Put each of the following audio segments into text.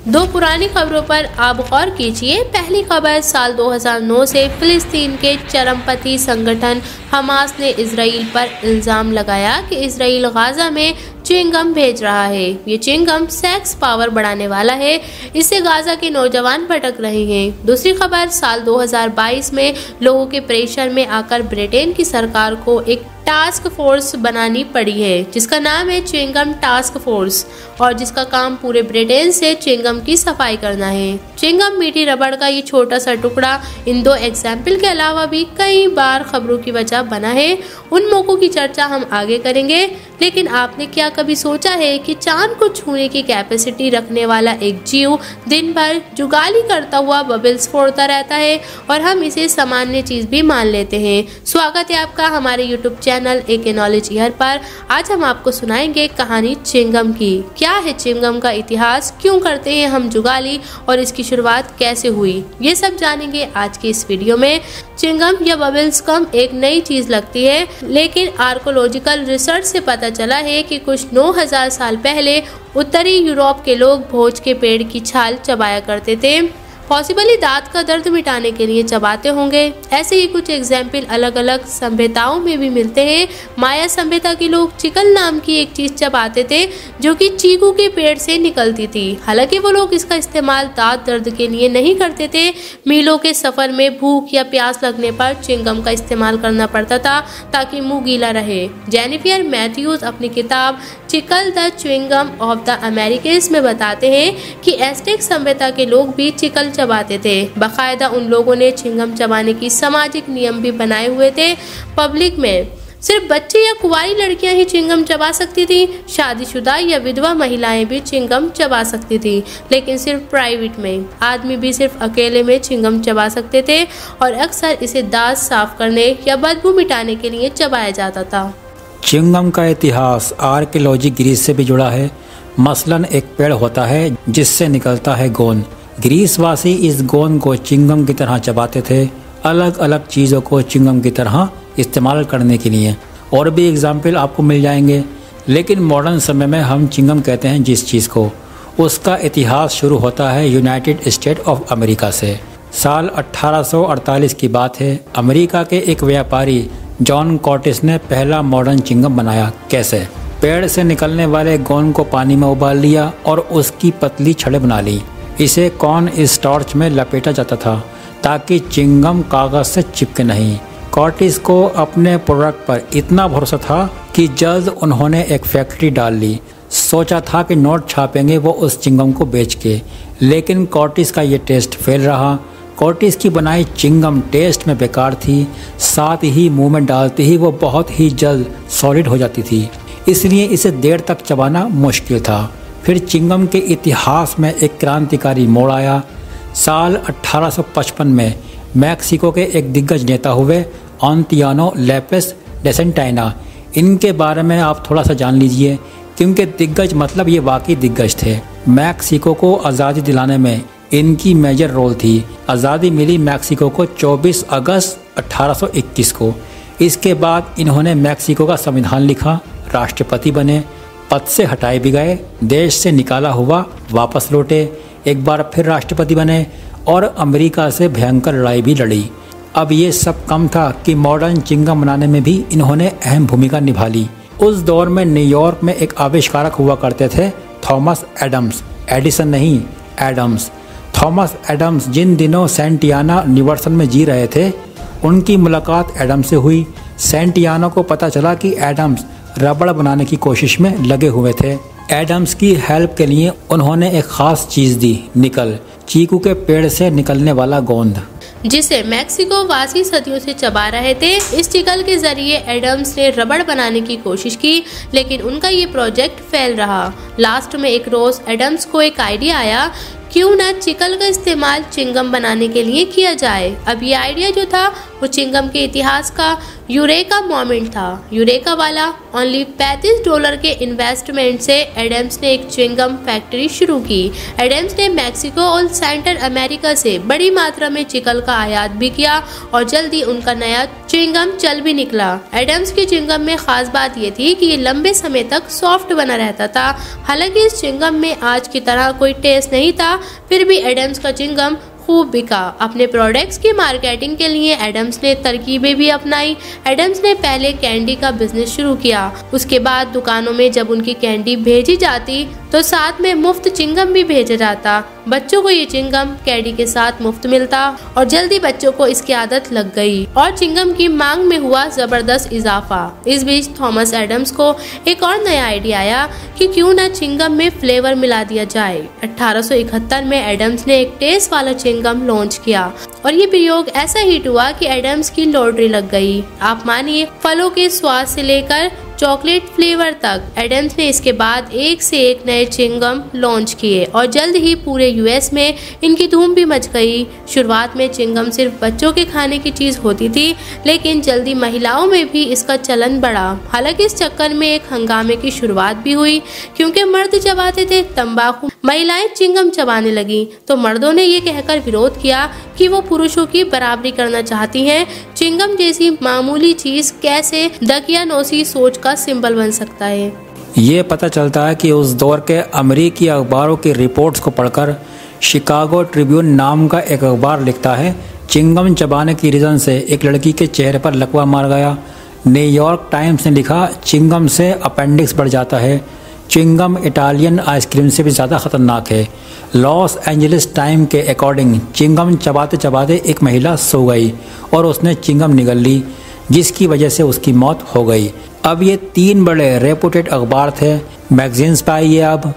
दो पुरानी खबरों पर आप गौर कीजिए। पहली खबर, साल 2009 से फिलिस्तीन के चरमपंथी संगठन हमास ने इजराइल पर इल्ज़ाम लगाया कि इजराइल गाजा में च्युइंगम भेज रहा है। ये च्युइंगम सेक्स पावर बढ़ाने वाला है, इससे गाजा के नौजवान भटक रहे हैं। दूसरी खबर, साल 2022 में लोगों के प्रेशर में आकर ब्रिटेन की सरकार को एक टास्क फोर्स बनानी पड़ी है जिसका नाम है च्युइंगम टास्क फोर्स और जिसका काम पूरे ब्रिटेन से च्युइंगम की सफाई करना है। च्युइंगम मीठी रबड़ का ये छोटा सा टुकड़ा इन दो एग्जाम्पल के अलावा भी कई बार खबरों की वजह बना है। उन मौकों की चर्चा हम आगे करेंगे, लेकिन आपने क्या कभी सोचा है कि चांद को छूने की कैपेसिटी रखने वाला एक जीव दिन भर जुगाली करता हुआ बबल्स फोड़ता रहता है और हम इसे सामान्य चीज भी मान लेते हैं। स्वागत है आपका हमारे YouTube channel AK knowledge year पर। आज हम आपको सुनाएंगे कहानी च्युइंगम की। क्या है च्युइंगम का इतिहास, क्यों करते हैं हम जुगाली और इसकी शुरुआत कैसे हुई, ये सब जानेंगे आज की इस वीडियो में। च्युइंगम या बबल्स गम एक नई चीज लगती है, लेकिन आर्कोलॉजिकल रिसर्च से पता चला है कि कुछ 9000 साल पहले उत्तरी यूरोप के लोग भोज के पेड़ की छाल चबाया करते थे। पॉसिबली दांत का दर्द मिटाने के लिए चबाते होंगे। ऐसे ही कुछ एग्जाम्पल अलग अलग सभ्यताओं में भी मिलते हैं। माया सभ्यता के लोग चिकल नाम की एक चीज चबाते थे जो कि चीकू के पेड़ से निकलती थी। हालांकि वो लोग इसका इस्तेमाल दांत दर्द के लिए नहीं करते थे। मीलों के सफर में भूख या प्यास लगने पर च्युइंगम का इस्तेमाल करना पड़ता था ताकि मुंह गीला रहे। जेनिफर मैथ्यूज अपनी किताब chicle the chewing gum of the Americans में बताते हैं कि एज़टेक सभ्यता के लोग भी चिकल चबाते थे। बाकायदा उन लोगों ने च्युइंगम चबाने की सामाजिक नियम भी बनाए हुए थे। पब्लिक में सिर्फ बच्चे या कुंवारी लड़कियां ही च्युइंगम चबा सकती थी। शादीशुदा या विधवा महिलाएं भी च्युइंगम चबा सकती थी, लेकिन सिर्फ प्राइवेट में। आदमी भी सिर्फ अकेले में च्युइंगम चबा सकते थे और अक्सर इसे दांत साफ करने या बदबू मिटाने के लिए चबाया जाता था। च्युइंगम का इतिहास आर्कियोलॉजी ग्रीस से भी जुड़ा है। मसलन एक पेड़ होता है जिससे निकलता है गोंद। ग्रीसवासी इस गोंद को च्युइंगम की तरह चबाते थे, अलग अलग चीज़ों को च्युइंगम की तरह इस्तेमाल करने के लिए। और भी एग्जाम्पल आपको मिल जाएंगे, लेकिन मॉडर्न समय में हम च्युइंगम कहते हैं जिस चीज़ को। उसका इतिहास शुरू होता है यूनाइटेड स्टेट ऑफ अमेरिका से। साल 1848 की बात है। अमेरिका के एक व्यापारी जॉन कॉर्टिस ने पहला मॉडर्न च्युइंगम बनाया। कैसे? पेड़ से निकलने वाले गोंद को पानी में उबाल लिया और उसकी पतली छड़ें बना ली। इसे कॉर्न स्टार्च में लपेटा जाता था ताकि च्युइंगम कागज से चिपके नहीं। कॉर्टिस को अपने प्रोडक्ट पर इतना भरोसा था कि जल्द उन्होंने एक फैक्ट्री डाल ली। सोचा था कि नोट छापेंगे वो उस च्युइंगम को बेच के, लेकिन कॉर्टिस का ये टेस्ट फेल रहा। कॉर्टिस की बनाई च्युइंगम टेस्ट में बेकार थी, साथ ही मुंह में डालते ही वो बहुत ही जल्द सॉलिड हो जाती थी, इसलिए इसे देर तक चबाना मुश्किल था। फिर च्युइंगम के इतिहास में एक क्रांतिकारी मोड़ आया। साल 1855 में मैक्सिको के एक दिग्गज नेता हुए ऑन्तियानो लैपेस डेसेंटाइना। इनके बारे में आप थोड़ा सा जान लीजिए, क्योंकि दिग्गज मतलब ये वाकई दिग्गज थे। मैक्सिको को आज़ादी दिलाने में इनकी मेजर रोल थी। आज़ादी मिली मैक्सिको को 24 अगस्त 1821 को। इसके बाद इन्होंने मैक्सिको का संविधान लिखा, राष्ट्रपति बने, पद से हटाए भी गए, देश से निकाला हुआ वापस लौटे, एक बार फिर राष्ट्रपति बने और अमेरिका से भयंकर लड़ाई भी लड़ी। अब ये सब कम था कि मॉडर्न च्युइंगम बनाने में भी इन्होंने अहम भूमिका निभा ली। उस दौर में न्यूयॉर्क में एक आविष्कारक हुआ करते थे, थॉमस एडम्स। एडिसन नहीं, एडम्स। थॉमस एडम्स जिन दिनों सेंटियाना न्यूवर्सन में जी रहे थे, उनकी मुलाकात एडम्स से हुई। सेंटियाना को पता चला कि एडम्स रबड़ बनाने की कोशिश में लगे हुए थे। एडम्स की हेल्प के लिए उन्होंने एक खास चीज़ दी, निकल, चीकू के पेड़ से निकलने वाला गोंद, जिसे मैक्सिको वासी सदियों से चबा रहे थे। इस चिकल के जरिए एडम्स ने रबड़ बनाने की कोशिश की, लेकिन उनका ये प्रोजेक्ट फेल रहा। लास्ट में एक रोज एडम्स को एक आइडिया आया, क्यों ना चिकल का इस्तेमाल च्युइंगम बनाने के लिए किया जाए। अब ये आइडिया जो था वो चिंगम के इतिहास का यूरेका मोमेंट था। यूरेका वाला ओनली $35 के इन्वेस्टमेंट से एडम्स ने एक चिंगम फैक्ट्री शुरू की। एडम्स ने मैक्सिको और सेंट्रल अमेरिका से बड़ी मात्रा में चिकल का आयात भी किया और जल्दी उनका नया चिंगम चल भी निकला। एडम्स की चिंगम में खास बात ये थी कि ये लंबे समय तक सॉफ्ट बना रहता था। हालांकि इस चिंगम में आज की तरह कोई टेस्ट नहीं था, फिर भी एडम्स का चिंगम खूब बिका। अपने प्रोडक्ट्स की मार्केटिंग के लिए एडम्स ने तरकीबें भी अपनाई। एडम्स ने पहले कैंडी का बिजनेस शुरू किया। उसके बाद दुकानों में जब उनकी कैंडी भेजी जाती तो साथ में मुफ्त चिंगम भी भेजा जाता। बच्चों को ये चिंगम कैंडी के साथ मुफ्त मिलता और जल्दी बच्चों को इसकी आदत लग गई और चिंगम की मांग में हुआ जबरदस्त इजाफा। इस बीच थॉमस एडम्स को एक और नया आइडिया आया कि क्यों न चिंगम में फ्लेवर मिला दिया जाए। 1871 में एडम्स ने एक टेस्ट वाला चिंगम लॉन्च किया और ये प्रयोग ऐसा हिट हुआ कि एडम्स की लॉटरी लग गई। आप मानिए, फलों के स्वाद से लेकर चॉकलेट फ्लेवर तक एडम्स ने इसके बाद एक से एक नए चिंगम लॉन्च किए और जल्द ही पूरे यूएस में इनकी धूम भी मच गई। शुरुआत में चिंगम सिर्फ बच्चों के खाने की चीज होती थी, लेकिन जल्दी महिलाओं में भी इसका चलन बढ़ा। हालांकि इस चक्कर में एक हंगामे की शुरुआत भी हुई, क्योंकि मर्द चबाते थे तंबाकू, महिलाएं चिंगम चबाने लगी तो मर्दों ने ये कहकर विरोध किया कि वो पुरुषों की बराबरी करना चाहती हैं। चिंगम जैसी मामूली चीज कैसे दकियानूसी सोच का सिंबल बन सकता है। ये पता चलता है कि उस दौर के अमेरिकी अखबारों की रिपोर्ट्स को पढ़कर शिकागो ट्रिब्यून नाम का एक अखबार लिखता है, चिंगम चबाने की रीजन से एक लड़की के चेहरे पर लकवा मार गया। न्यूयॉर्क टाइम्स ने लिखा, चिंगम से अपेंडिक्स बढ़ जाता है। चिंगम इटालियन आइसक्रीम से भी ज़्यादा खतरनाक है। लॉस एंजलिस टाइम के अकॉर्डिंग चिंगम चबाते चबाते एक महिला सो गई और उसने चिंगम निगल ली, जिसकी वजह से उसकी मौत हो गई। अब ये 3 बड़े रेपुटेड अखबार थे। मैगजीन्स पे आइए अब।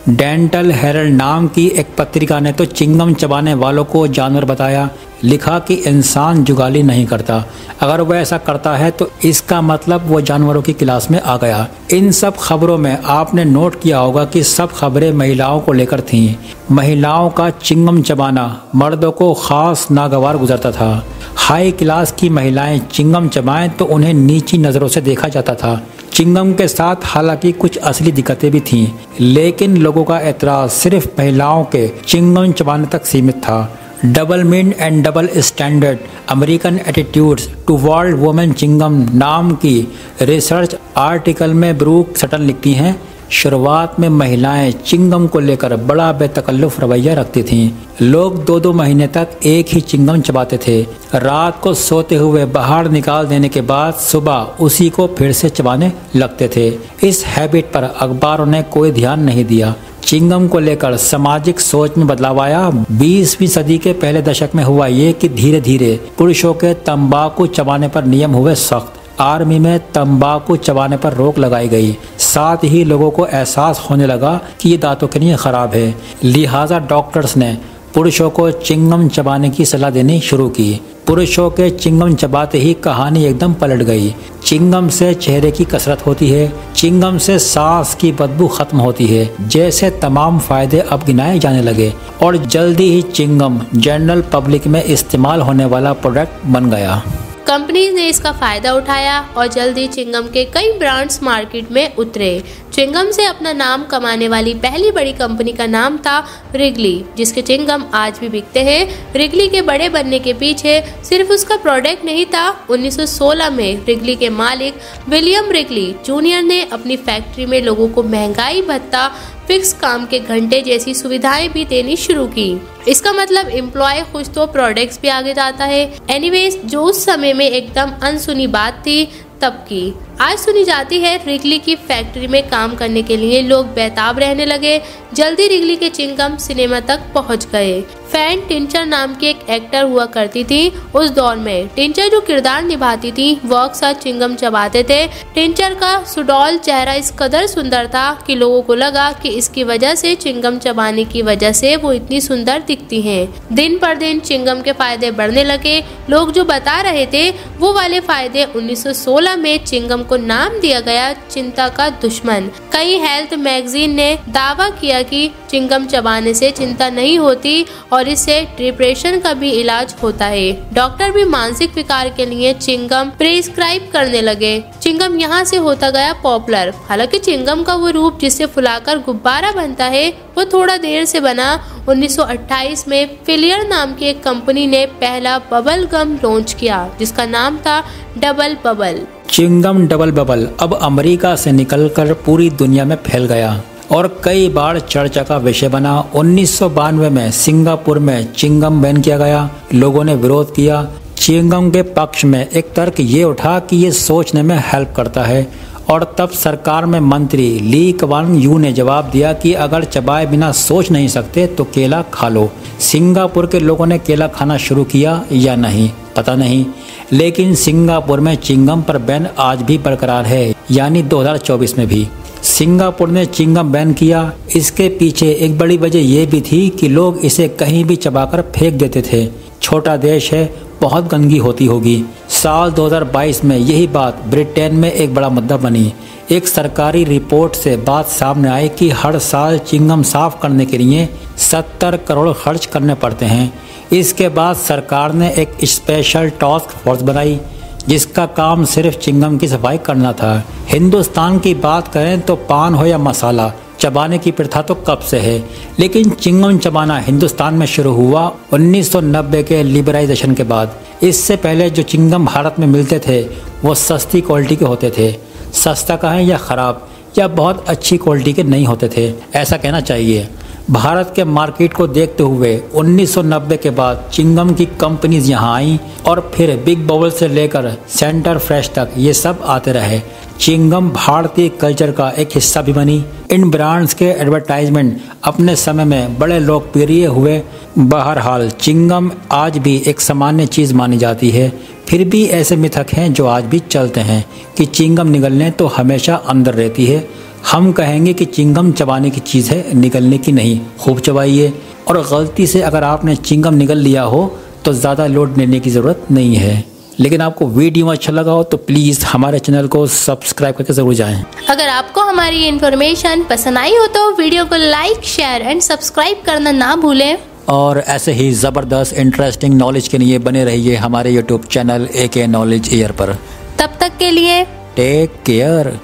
डेंटल हेरल्ड नाम की एक पत्रिका ने तो चिंगम चबाने वालों को जानवर बताया। लिखा कि इंसान जुगाली नहीं करता, अगर वह ऐसा करता है तो इसका मतलब वो जानवरों की क्लास में आ गया। इन सब खबरों में आपने नोट किया होगा कि सब खबरें महिलाओं को लेकर थीं। महिलाओं का चिंगम चबाना मर्दों को खास नागवार गुजरता था। हाई क्लास की महिलाएं चिंगम चबाएं तो उन्हें नीची नज़रों से देखा जाता था। चिंगम के साथ हालांकि कुछ असली दिक्कतें भी थीं, लेकिन लोगों का एतराज़ सिर्फ महिलाओं के चिंगम चबाने तक सीमित था। Double mean and double standard American attitudes toward women chewing gum नाम की रिसर्च आर्टिकल में ब्रूक सटन लिखती हैं, शुरुआत में महिलाएं चिंगम को लेकर बड़ा बेतकल्लुफ रवैया रखती थीं। लोग 2-2 महीने तक एक ही चिंगम चबाते थे। रात को सोते हुए बाहर निकाल देने के बाद सुबह उसी को फिर से चबाने लगते थे। इस हैबिट पर अखबारों ने कोई ध्यान नहीं दिया। चिंगम को लेकर सामाजिक सोच में बदलाव आया। 20वीं सदी के पहले दशक में हुआ ये कि धीरे धीरे पुरुषों के तंबाकू चबाने पर नियम हुए सख्त। आर्मी में तंबाकू चबाने पर रोक लगाई गई। साथ ही लोगों को एहसास होने लगा कि ये दांतों के लिए खराब है। लिहाजा डॉक्टर्स ने पुरुषों को चिंगम चबाने की सलाह देनी शुरू की। पुरुषों के चिंगम चबाते ही कहानी एकदम पलट गई। चिंगम से चेहरे की कसरत होती है, चिंगम से सांस की बदबू खत्म होती है, जैसे तमाम फायदे अब गिनाए जाने लगे और जल्दी ही चिंगम जनरल पब्लिक में इस्तेमाल होने वाला प्रोडक्ट बन गया। कंपनीज ने इसका फायदा उठाया और जल्दी चिंगम के कई ब्रांड्स मार्केट में उतरे। चिंगम से अपना नाम कमाने वाली पहली बड़ी कंपनी का नाम था रिगली, जिसके चिंगम आज भी बिकते हैं। रिगली के बड़े बनने के पीछे सिर्फ उसका प्रोडक्ट नहीं था। 1916 में रिगली के मालिक विलियम रिगली जूनियर ने अपनी फैक्ट्री में लोगों को महंगाई भत्ता, फिक्स काम के घंटे जैसी सुविधाएं भी देनी शुरू की। इसका मतलब एम्प्लॉय खुश तो प्रोडक्ट्स भी आगे जाता है। एनीवेज, जो उस समय में एकदम अनसुनी बात थी तब की आज सुनी जाती है। रिगली की फैक्ट्री में काम करने के लिए लोग बेताब रहने लगे। जल्दी रिगली के चिंगम सिनेमा तक पहुंच गए। फैन टिंचर नाम की एक एक्टर हुआ करती थी उस दौर में। टिंचर जो किरदार निभाती थी वो अक्सर चिंगम चबाते थे। टिंचर का सुडौल चेहरा इस कदर सुंदर था कि लोगों को लगा कि इसकी वजह से चिंगम चबाने की वजह से वो इतनी सुंदर दिखती हैं। दिन पर दिन चिंगम के फायदे बढ़ने लगे। लोग जो बता रहे थे वो वाले फायदे 1916 में चिंगम को नाम दिया गया चिंता का दुश्मन। कई हेल्थ मैगजीन ने दावा किया कि चिंगम चबाने से चिंता नहीं होती और इससे डिप्रेशन का भी इलाज होता है। डॉक्टर भी मानसिक विकार के लिए चिंगम प्रिस्क्राइब करने लगे। चिंगम यहाँ से होता गया पॉपुलर। हालांकि चिंगम का वो रूप जिससे फुलाकर गुब्बारा बनता है वो थोड़ा देर से बना। 1928 में फिलियर नाम की एक कंपनी ने पहला बबल गम लॉन्च किया जिसका नाम था double bubble. Chewing gum double bubble अब अमेरिका से निकलकर पूरी दुनिया में फैल गया और कई बार चर्चा का विषय बना। 1992 में सिंगापुर में चिंगम बैन किया गया। लोगों ने विरोध किया। चिंगम के पक्ष में एक तर्क ये उठा कि ये सोचने में हेल्प करता है और तब सरकार में मंत्री ली क्वान यू ने जवाब दिया कि अगर चबाए बिना सोच नहीं सकते तो केला खा लो। सिंगापुर के लोगों ने केला खाना शुरू किया या नहीं पता नहीं, लेकिन सिंगापुर में चिंगम पर बैन आज भी बरकरार है, यानी 2024 में भी सिंगापुर ने चिंगम बैन किया। इसके पीछे एक बड़ी वजह यह भी थी कि लोग इसे कहीं भी चबाकर फेंक देते थे। छोटा देश है, बहुत गंदगी होती होगी। साल 2022 में यही बात ब्रिटेन में एक बड़ा मुद्दा बनी। एक सरकारी रिपोर्ट से बात सामने आई कि हर साल चिंगम साफ करने के लिए 70 करोड़ खर्च करने पड़ते हैं। इसके बाद सरकार ने एक स्पेशल टास्क फोर्स बनाई जिसका काम सिर्फ चिंगम की सफाई करना था। हिंदुस्तान की बात करें तो पान हो या मसाला, चबाने की प्रथा तो कब से है, लेकिन चिंगम चबाना हिंदुस्तान में शुरू हुआ 1990 के लिबराइजेशन के बाद। इससे पहले जो चिंगम भारत में मिलते थे वो सस्ती क्वालिटी के होते थे। सस्ता कहें या ख़राब या बहुत अच्छी क्वालिटी के नहीं होते थे, ऐसा कहना चाहिए। भारत के मार्केट को देखते हुए 1990 के बाद चिंगम की कंपनीज यहाँ आई और फिर बिग बबल से लेकर सेंटर फ्रेश तक ये सब आते रहे। चिंगम भारतीय कल्चर का एक हिस्सा भी बनी। इन ब्रांड्स के एडवर्टाइजमेंट अपने समय में बड़े लोकप्रिय हुए। बहरहाल चिंगम आज भी एक सामान्य चीज़ मानी जाती है। फिर भी ऐसे मिथक हैं जो आज भी चलते हैं कि चिंगम निगलने तो हमेशा अंदर रहती है। हम कहेंगे कि चिंगम चबाने की चीज़ है, निगलने की नहीं। खूब चबाइए, और गलती से अगर आपने चिंगम निगल लिया हो तो ज़्यादा लोड लेने की ज़रूरत नहीं है। लेकिन आपको वीडियो अच्छा लगा हो तो प्लीज़ हमारे चैनल को सब्सक्राइब करके ज़रूर जाएं। अगर आपको हमारी इन्फॉर्मेशन पसंद आई हो तो वीडियो को लाइक, शेयर एंड सब्सक्राइब करना ना भूलें। और ऐसे ही ज़बरदस्त इंटरेस्टिंग नॉलेज के लिए बने रहिए हमारे YouTube channel AK knowledge air पर। तब तक के लिए टेक केयर।